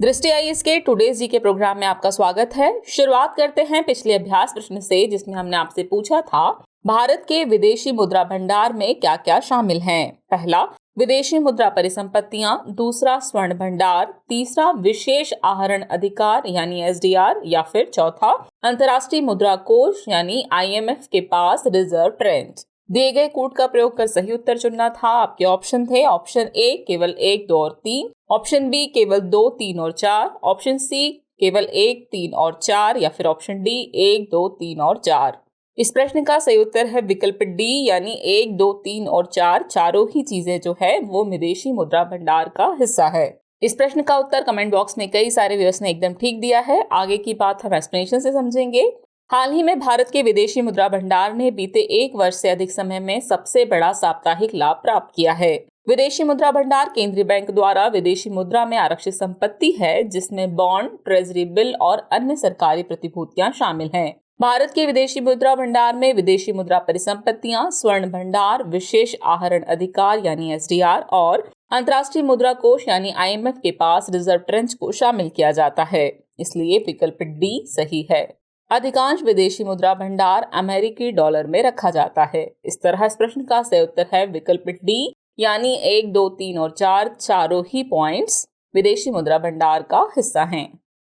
दृष्टि आईएएस के टुडेज जी के प्रोग्राम में आपका स्वागत है। शुरुआत करते हैं पिछले अभ्यास प्रश्न से, जिसमें हमने आपसे पूछा था भारत के विदेशी मुद्रा भंडार में क्या क्या शामिल हैं। पहला, विदेशी मुद्रा परिसंपत्तियां, दूसरा स्वर्ण भंडार, तीसरा विशेष आहरण अधिकार यानी एसडीआर, या फिर चौथा अंतर्राष्ट्रीय मुद्रा कोष यानी आईएमएफ के पास रिजर्व ट्रेंच। दिए गए कोड का प्रयोग कर सही उत्तर चुनना था। आपके ऑप्शन थे ऑप्शन ए केवल 1, 2 और 3, ऑप्शन बी केवल 2, 3 और 4, ऑप्शन सी केवल 1, 3 और 4, या फिर ऑप्शन डी 1, 2, 3 और 4। इस प्रश्न का सही उत्तर है विकल्प डी यानी 1, 2, 3 और 4 चारों ही चीजें जो है वो विदेशी मुद्रा भंडार का हिस्सा है। इस प्रश्न का उत्तर कमेंट बॉक्स में कई सारे व्यूअर्स ने एकदम ठीक दिया है। आगे की बात हम एक्सप्लेनेशन से समझेंगे। हाल ही में भारत के विदेशी मुद्रा भंडार ने बीते 1 वर्ष से अधिक समय में सबसे बड़ा साप्ताहिक लाभ प्राप्त किया है। विदेशी मुद्रा भंडार केंद्रीय बैंक द्वारा विदेशी मुद्रा में आरक्षित संपत्ति है, जिसमें बॉन्ड, ट्रेजरी बिल और अन्य सरकारी प्रतिभूतियां शामिल हैं। भारत के विदेशी मुद्रा भंडार में विदेशी मुद्रा परिसंपत्तियां, स्वर्ण भंडार, विशेष आहरण अधिकार यानी एसडीआर और अंतर्राष्ट्रीय मुद्रा कोष यानी आईएमएफ के पास रिजर्व ट्रेंच को शामिल किया जाता है। इसलिए विकल्प डी सही है। अधिकांश विदेशी मुद्रा भंडार अमेरिकी डॉलर में रखा जाता है। इस तरह इस प्रश्न का सही उत्तर है विकल्प डी यानी 1, 2, 3 और 4 चारों ही पॉइंट्स विदेशी मुद्रा भंडार का हिस्सा हैं।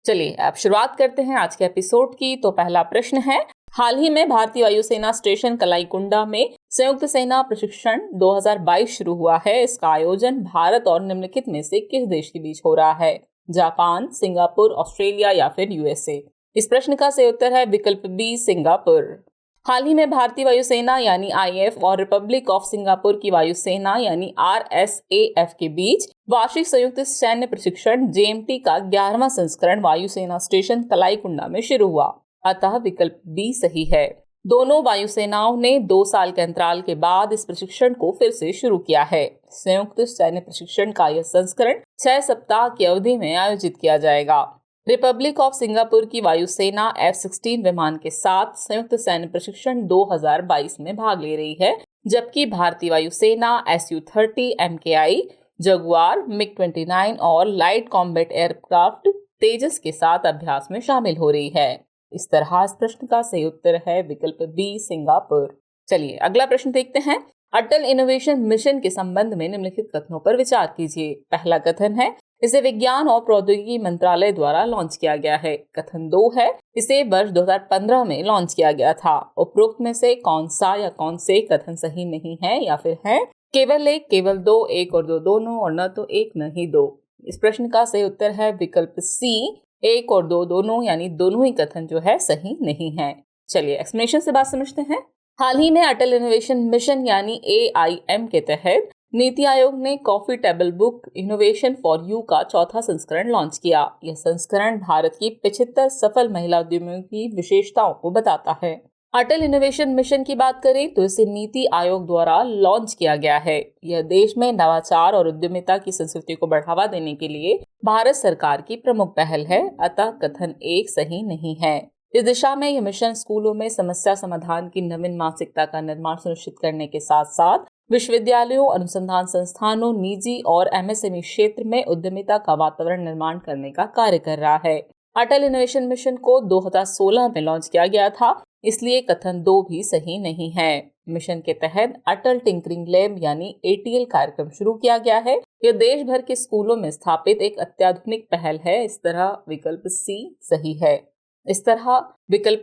चलिए अब शुरुआत करते हैं आज के एपिसोड की। तो पहला प्रश्न है, हाल ही में भारतीय वायुसेना स्टेशन कलाईकुंडा में संयुक्त सेना प्रशिक्षण 2022 शुरू हुआ है। इसका आयोजन भारत और निम्नलिखित में से किस देश के बीच हो रहा है? जापान, सिंगापुर, ऑस्ट्रेलिया या फिर यूएसए? इस प्रश्न का सही उत्तर है विकल्प बी सिंगापुर। हाल ही में भारतीय वायुसेना यानी आईएएफ और रिपब्लिक ऑफ सिंगापुर की वायुसेना यानी आरएसएएफ के बीच वार्षिक संयुक्त सैन्य प्रशिक्षण जेएमटी का 11वां संस्करण वायुसेना स्टेशन कलाईकुंडा में शुरू हुआ। अतः विकल्प बी सही है। दोनों वायुसेनाओं ने 2 साल के अंतराल के बाद इस प्रशिक्षण को फिर से शुरू किया है। संयुक्त सैन्य प्रशिक्षण का यह संस्करण 6 सप्ताह की अवधि में आयोजित किया जाएगा। रिपब्लिक ऑफ सिंगापुर की वायुसेना F-16 विमान के साथ संयुक्त सैन्य प्रशिक्षण 2022 में भाग ले रही है, जबकि भारतीय वायुसेना Su-30 MKI, जगुआर, MiG-29 और लाइट कॉम्बैट एयरक्राफ्ट तेजस के साथ अभ्यास में शामिल हो रही है। इस तरह इस प्रश्न का सही उत्तर है विकल्प बी सिंगापुर। चलिए अगला प्रश्न देखते हैं। अटल इनोवेशन मिशन के संबंध में निम्नलिखित कथनों पर विचार कीजिए। पहला कथन है, इसे विज्ञान और प्रौद्योगिकी मंत्रालय द्वारा लॉन्च किया गया है। कथन 2 है, इसे वर्ष 2015 में लॉन्च किया गया था। उपरोक्त में से कौन सा या कौन से कथन सही नहीं है या फिर है? केवल 1, केवल 2, 1 और 2 दोनों, और न तो 1 न ही 2। इस प्रश्न का सही उत्तर है विकल्प सी 1 और 2 दोनों, यानी दोनों ही कथन जो है सही नहीं है। चलिए एक्सप्लेनेशन से बात समझते हैं। हाल ही में अटल इनोवेशन मिशन यानी AIM के तहत नीति आयोग ने coffee table book innovation for you का 4था संस्करण लॉन्च किया। यह संस्करण भारत की 75 सफल महिला उद्यमियों की विशेषताओं को बताता है। अटल इनोवेशन मिशन की बात करें तो इसे नीति आयोग द्वारा लॉन्च किया गया है। यह देश में नवाचार और उद्यमिता की संस्कृति को बढ़ावा देने के लिए भारत सरकार की प्रमुख पहल है। अतः कथन 1 सही नहीं है। इस दिशा में यह मिशन स्कूलों में समस्या समाधान की नवीन मानसिकता का निर्माण सुनिश्चित करने के साथ साथ विश्वविद्यालयों, अनुसंधान संस्थानों, निजी और एमएसएमई क्षेत्र में उद्यमिता का वातावरण निर्माण करने का कार्य कर रहा है। अटल इनोवेशन मिशन को 2016 में लॉन्च किया गया था, इसलिए कथन 2 भी सही नहीं है। मिशन के तहत अटल टिंकरिंग लैब यानी ATL कार्यक्रम शुरू किया गया है। यह देश भर के स्कूलों में स्थापित एक अत्याधुनिक पहल है। इस तरह विकल्प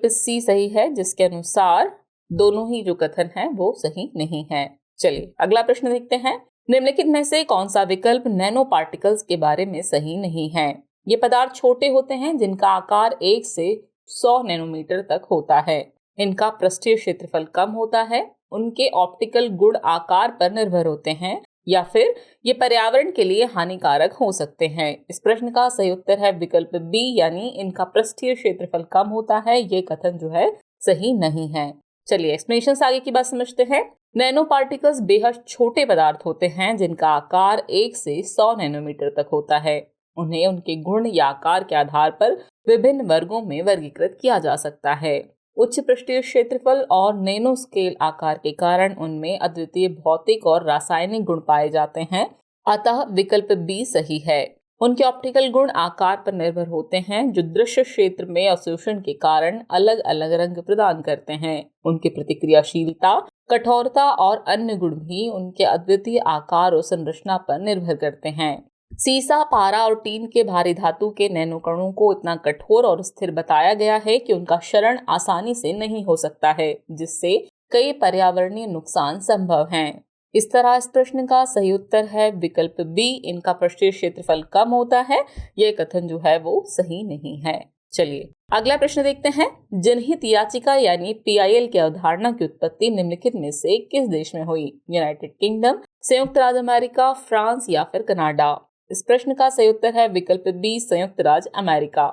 सी सही है। जिसके अनुसार दोनों ही जो कथन है वो सही नहीं है। चलिए अगला प्रश्न देखते हैं। निम्नलिखित में से कौन सा विकल्प नैनो पार्टिकल्स के बारे में सही नहीं है? ये पदार्थ छोटे होते हैं जिनका आकार 1 से 100 नैनोमीटर तक होता है। इनका पृष्ठीय क्षेत्रफल कम होता है। उनके ऑप्टिकल गुण आकार पर निर्भर होते हैं, या फिर ये पर्यावरण के लिए हानिकारक हो सकते हैं। इस प्रश्न का सही उत्तर है विकल्प बी यानी इनका पृष्ठीय क्षेत्रफल कम होता है। ये कथन जो है सही नहीं है। चलिए एक्सप्लेनेशन से आगे की बात समझते हैं। नैनो पार्टिकल्स बेहद छोटे पदार्थ होते हैं जिनका आकार 1 से 100 नैनोमीटर तक होता है। उन्हें उनके गुण या आकार के आधार पर विभिन्न वर्गों में वर्गीकृत किया जा सकता है। उच्च पृष्ठीय क्षेत्रफल और नैनो स्केल आकार के कारण उनमें अद्वितीय भौतिक और रासायनिक गुण पाए जाते हैं। अतः विकल्प बी सही है। उनके ऑप्टिकल गुण आकार पर निर्भर होते हैं, जो दृश्य क्षेत्र में अवशोषण के कारण अलग अलग रंग प्रदान करते हैं। उनकी प्रतिक्रियाशीलता, कठोरता और अन्य गुण भी उनके अद्वितीय आकार और संरचना पर निर्भर करते हैं। सीसा, पारा और टीन के भारी धातु के नैनोकणों को इतना कठोर और स्थिर बताया गया है कि उनका क्षरण आसानी से नहीं हो सकता है, जिससे कई पर्यावरणीय नुकसान संभव हैं। इस तरह इस प्रश्न का सही उत्तर है विकल्प बी, इनका पृष्ठीय क्षेत्रफल कम होता है। यह कथन जो है वो सही नहीं है। चलिए अगला प्रश्न देखते हैं। जनहित याचिका यानी पीआईएल की अवधारणा की उत्पत्ति निम्नलिखित में से किस देश में हुई? यूनाइटेड किंगडम, संयुक्त राज्य अमेरिका, फ्रांस या फिर कनाडा? इस प्रश्न का सही उत्तर है विकल्प बी, संयुक्त राज्य अमेरिका।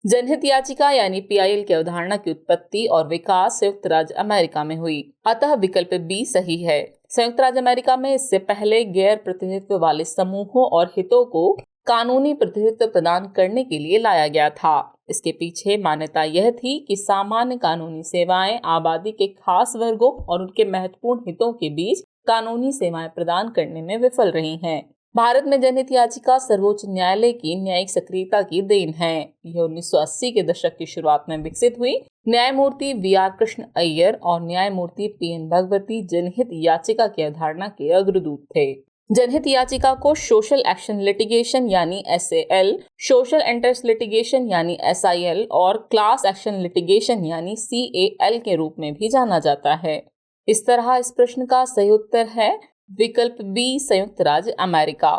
जनहित याचिका यानी पीआईएल की अवधारणा की उत्पत्ति और विकास संयुक्त राज्य अमेरिका में हुई, अतः विकल्प बी सही है। संयुक्त राज्य अमेरिका में इससे पहले गैर प्रतिनिधित्व वाले समूहों और हितों को कानूनी प्रतिनिधित्व प्रदान करने के लिए लाया गया था। इसके पीछे मान्यता यह थी कि सामान्य कानूनी सेवाएं आबादी के खास वर्गों और उनके महत्वपूर्ण हितों के बीच कानूनी सेवाएं प्रदान करने में विफल रही हैं। भारत में जनहित याचिका सर्वोच्च न्यायालय की न्यायिक सक्रियता की देन है। यह 1980 के दशक की शुरुआत में विकसित हुई। न्यायमूर्ति वीआर कृष्ण अय्यर और न्यायमूर्ति पीएन भगवती जनहित याचिका की अवधारणा के अग्रदूत थे। जनहित याचिका को सोशल एक्शन लिटिगेशन यानी SAL, सोशल इंटरेस्ट लिटिगेशन यानी SIL और क्लास एक्शन लिटिगेशन यानी CAL के रूप में भी जाना जाता है। इस तरह इस प्रश्न का सही उत्तर है विकल्प बी, संयुक्त राज्य अमेरिका।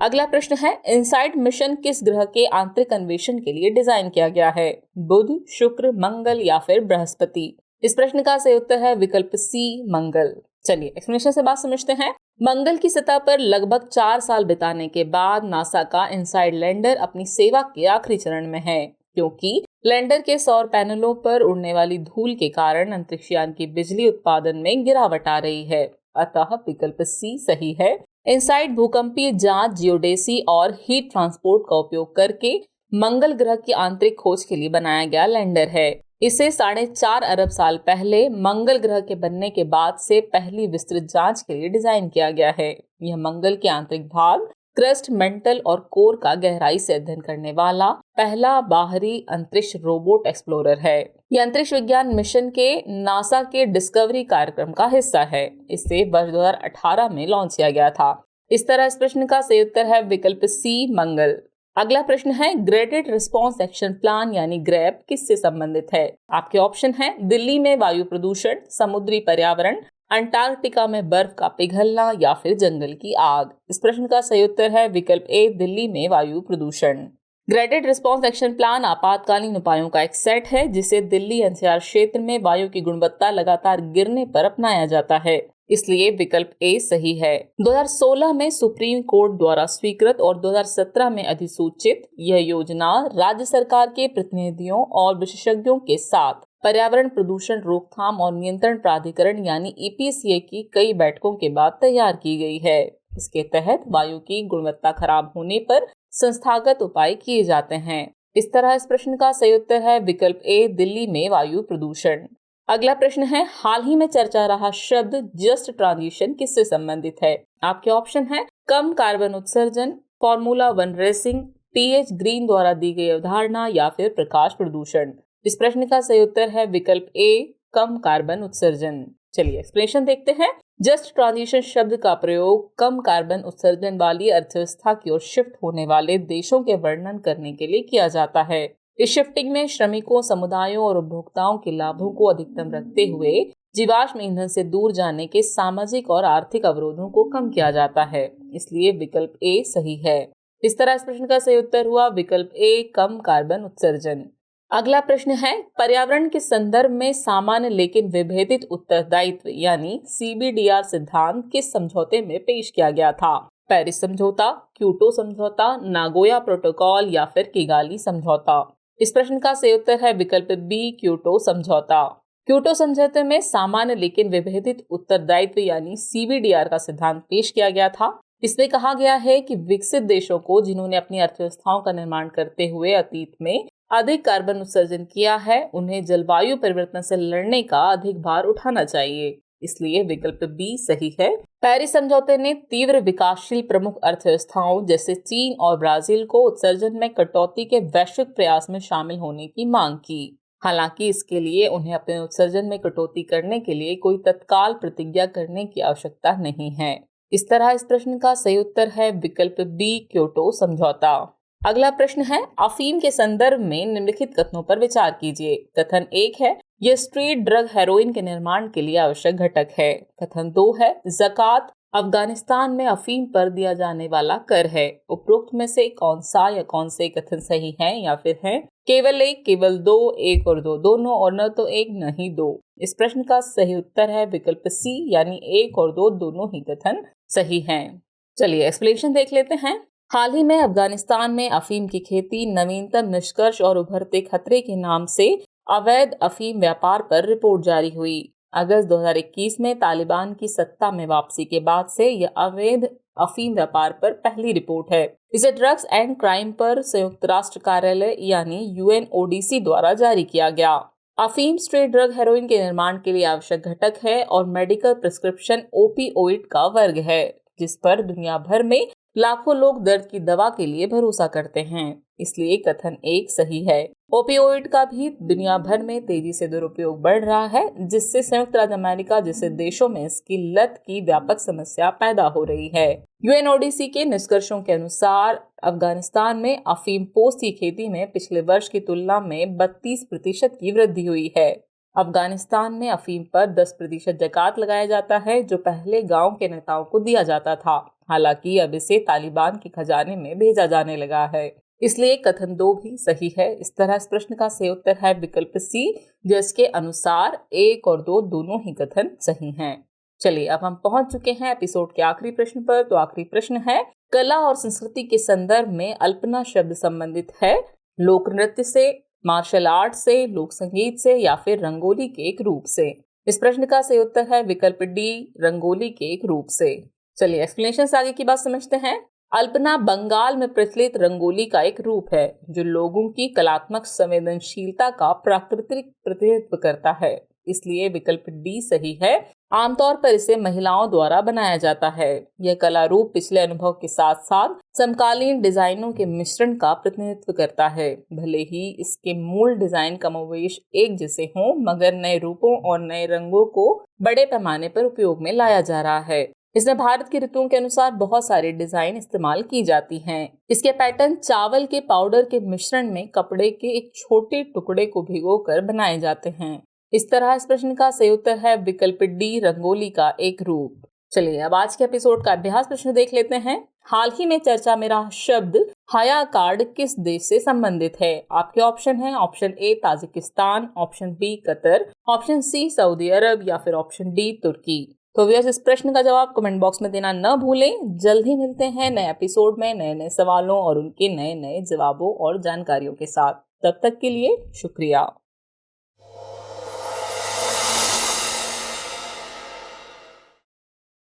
अगला प्रश्न है, इनसाइट मिशन किस ग्रह के आंतरिक अन्वेषण के लिए डिजाइन किया गया है? बुध, शुक्र, मंगल या फिर बृहस्पति? इस प्रश्न का सही उत्तर है विकल्प सी, मंगल। चलिए एक्सप्लेनेशन से बात समझते हैं। मंगल की सतह पर लगभग 4 साल बिताने के बाद नासा का इनसाइड लैंडर अपनी सेवा के आखिरी चरण में है, क्योंकि लैंडर के सौर पैनलों पर उड़ने वाली धूल के कारण अंतरिक्षयान की बिजली उत्पादन में गिरावट आ रही है, अतः विकल्प सी सही है। इनसाइट भूकंपीय जांच, जियोडेसी और हीट ट्रांसपोर्ट का उपयोग करके मंगल ग्रह की आंतरिक खोज के लिए बनाया गया लैंडर है। इसे 4.5 अरब साल पहले मंगल ग्रह के बनने के बाद से पहली विस्तृत जांच के लिए डिजाइन किया गया है। यह मंगल के आंतरिक भाग, क्रस्ट, मेंटल और कोर का गहराई से अध्ययन करने वाला पहला बाहरी अंतरिक्ष रोबोट एक्सप्लोरर है। यह अंतरिक्ष विज्ञान मिशन के नासा के डिस्कवरी कार्यक्रम का हिस्सा है। इसे वर्ष 2018 में लॉन्च किया गया था। इस तरह इस प्रश्न का सही उत्तर है विकल्प सी, मंगल। अगला प्रश्न है, ग्रेडेड रिस्पांस एक्शन प्लान यानी ग्रैप किससे संबंधित है? आपके ऑप्शन है दिल्ली में वायु प्रदूषण, समुद्री पर्यावरण, अंटार्कटिका में बर्फ का पिघलना या फिर जंगल की आग। इस प्रश्न का सही उत्तर है विकल्प ए, दिल्ली में वायु प्रदूषण। ग्रेडेड रिस्पांस एक्शन प्लान आपातकालीन उपायों का एक सेट है, जिसे दिल्ली एनसीआर क्षेत्र में वायु की गुणवत्ता लगातार गिरने पर अपनाया जाता है, इसलिए विकल्प ए सही है। 2016 में सुप्रीम कोर्ट द्वारा स्वीकृत और 2017 में अधिसूचित यह योजना राज्य सरकार के प्रतिनिधियों और विशेषज्ञों के साथ पर्यावरण प्रदूषण रोकथाम और नियंत्रण प्राधिकरण यानी EPCA की कई बैठकों के बाद तैयार की गई है। इसके तहत वायु की गुणवत्ता खराब होने पर संस्थागत उपाय किए जाते हैं। इस तरह इस प्रश्न का सही उत्तर है विकल्प ए, दिल्ली में वायु प्रदूषण। अगला प्रश्न है, हाल ही में चर्चा रहा शब्द जस्ट ट्रांजिशन किससे संबंधित है? आपके ऑप्शन है कम कार्बन उत्सर्जन, फॉर्मूला 1 रेसिंग, TH ग्रीन द्वारा दी गई अवधारणा या फिर प्रकाश प्रदूषण। इस प्रश्न का सही उत्तर है विकल्प ए, कम कार्बन उत्सर्जन। चलिए एक्सप्लेनेशन देखते हैं। जस्ट ट्रांजिशन शब्द का प्रयोग कम कार्बन उत्सर्जन वाली अर्थव्यवस्था की ओर शिफ्ट होने वाले देशों के वर्णन करने के लिए किया जाता है। इस शिफ्टिंग में श्रमिकों, समुदायों और उपभोक्ताओं के लाभों को अधिकतम रखते हुए जीवाश्म ईंधन से दूर जाने के सामाजिक और आर्थिक अवरोधों को कम किया जाता है, इसलिए विकल्प ए सही है। इस तरह इस प्रश्न का सही उत्तर हुआ विकल्प ए, कम कार्बन उत्सर्जन। अगला प्रश्न है, पर्यावरण के संदर्भ में सामान्य लेकिन विभेदित उत्तरदायित्व यानी CBDR सिद्धांत किस समझौते में पेश किया गया था? पेरिस समझौता, क्योटो समझौता, नागोया प्रोटोकॉल या फिर किगाली समझौता। इस प्रश्न का सही उत्तर है विकल्प बी, क्योटो समझौता। क्योटो समझौते में सामान्य लेकिन विभेदित उत्तरदायित्व यानी CBDR का सिद्धांत पेश किया गया था। इसमें कहा गया है कि विकसित देशों को, जिन्होंने अपनी अर्थव्यवस्थाओं का निर्माण करते हुए अतीत में अधिक कार्बन उत्सर्जन किया है, उन्हें जलवायु परिवर्तन से लड़ने का अधिक भार उठाना चाहिए। इसलिए विकल्प बी सही है। पेरिस समझौते ने तीव्र विकासशील प्रमुख अर्थव्यवस्थाओं जैसे चीन और ब्राजील को उत्सर्जन में कटौती के वैश्विक प्रयास में शामिल होने की मांग की। हालांकि इसके लिए उन्हें अपने उत्सर्जन में कटौती करने के लिए कोई तत्काल प्रतिज्ञा करने की आवश्यकता नहीं है। इस तरह इस प्रश्न का सही उत्तर है विकल्प बी, क्योटो समझौता। अगला प्रश्न है, अफीम के संदर्भ में निम्नलिखित कथनों पर विचार कीजिए। कथन 1 है, यह स्ट्रीट ड्रग हेरोइन के निर्माण के लिए आवश्यक घटक है। कथन 2 है, ज़कात अफगानिस्तान में अफीम पर दिया जाने वाला कर है। उपरोक्त में से कौन सा या कौन से कथन सही है या फिर है केवल एक, केवल दो, एक और दो दोनों, और न तो एक न ही दो। इस प्रश्न का सही उत्तर है विकल्प सी, यानी एक और दो दोनों ही कथन सही हैं। चलिए एक्सप्लेनेशन देख लेते हैं। हाल ही में अफगानिस्तान में अफीम की खेती नवीनतम निष्कर्ष और उभरते खतरे के नाम से अवैध अफीम व्यापार पर रिपोर्ट जारी हुई। अगस्त 2021 में तालिबान की सत्ता में वापसी के बाद से यह अवैध अफीम व्यापार पर पहली रिपोर्ट है। इसे ड्रग्स एंड क्राइम पर संयुक्त राष्ट्र कार्यालय यानी UNODC द्वारा जारी किया गया। अफीम स्ट्रीट ड्रग हेरोइन के निर्माण के लिए आवश्यक घटक है और मेडिकल प्रिस्क्रिप्शन ओपियोइड का वर्ग है, जिस पर दुनिया भर में लाखों लोग दर्द की दवा के लिए भरोसा करते हैं। इसलिए कथन 1 सही है। ओपियोइड का भी दुनिया भर में तेजी से दुरुपयोग बढ़ रहा है, जिससे संयुक्त राज्य अमेरिका जैसे देशों में इसकी लत की व्यापक समस्या पैदा हो रही है। UNODC के निष्कर्षों के अनुसार अफगानिस्तान में अफीम पोस्त की खेती में पिछले वर्ष की तुलना में 32% की वृद्धि हुई है। अफगानिस्तान में अफीम पर 10% ज़कात लगाया जाता है, जो पहले गांव के नेताओं को दिया जाता था। हालांकि अब इसे तालिबान के खजाने में भेजा जाने लगा है। इसलिए कथन 2 भी सही है। इस तरह इस प्रश्न का सही उत्तर है विकल्प सी, जिसके अनुसार 1 और 2 दोनों ही कथन सही हैं। चलिए अब हम पहुंच चुके हैं एपिसोड के आखिरी प्रश्न पर। तो आखिरी प्रश्न है, कला और संस्कृति के संदर्भ में अल्पना शब्द संबंधित है लोक नृत्य से, मार्शल आर्ट से, लोक संगीत से या फिर रंगोली के एक रूप से। इस प्रश्न का सही उत्तर है विकल्प डी, रंगोली के एक रूप से। चलिए एक्सप्लेनेशन से आगे की बात समझते हैं। अल्पना बंगाल में प्रचलित रंगोली का एक रूप है, जो लोगों की कलात्मक संवेदनशीलता का प्राकृतिक प्रतिनिधित्व करता है। इसलिए विकल्प डी सही है। आमतौर पर इसे महिलाओं द्वारा बनाया जाता है। यह कला रूप पिछले अनुभव के साथ साथ समकालीन डिजाइनों के मिश्रण का प्रतिनिधित्व करता है। भले ही इसके मूल डिजाइन कमोबेश एक जैसे हों, मगर नए रूपों और नए रंगों को बड़े पैमाने पर उपयोग में लाया जा रहा है। इसमें भारत की ऋतुओं के अनुसार बहुत सारे डिजाइन इस्तेमाल की जाती हैं। इसके पैटर्न चावल के पाउडर के मिश्रण में कपड़े के एक छोटे टुकड़े को भिगोकर बनाए जाते हैं। इस तरह इस प्रश्न का सही उत्तर है विकल्प डी, रंगोली का एक रूप। चलिए अब आज के एपिसोड का अभ्यास प्रश्न देख लेते हैं। हाल ही में चर्चा में रहा शब्द हया कार्ड किस देश से संबंधित है? आपके ऑप्शन है option A Tajikistan, option B Qatar, option C Saudi Arabia या फिर ऑप्शन डी तुर्की। तो व्यूअर्स, इस प्रश्न का जवाब कमेंट बॉक्स में देना न भूलें। जल्द ही मिलते हैं नए एपिसोड में नए नए सवालों और उनके नए नए जवाबों और जानकारियों के साथ। तब तक के लिए शुक्रिया।